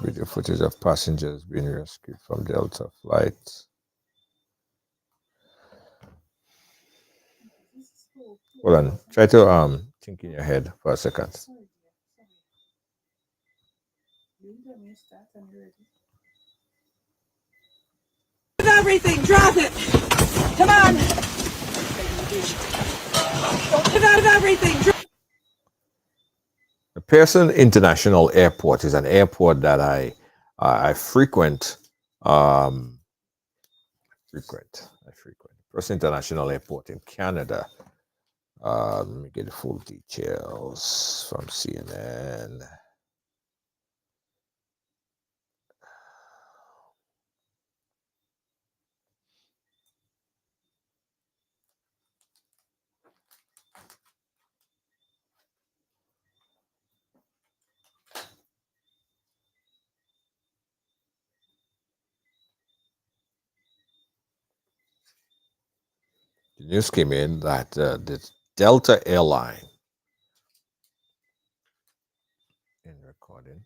Video footage of passengers being rescued from Delta flight. Hold on. Try to think in your head for a second.
Everything. Drop it. Come on. Don't give out of everything.
The Pearson International Airport is an airport that I frequent. Pearson International Airport in Canada. Let me get the full details from CNN. The news came in that the Delta airline in recording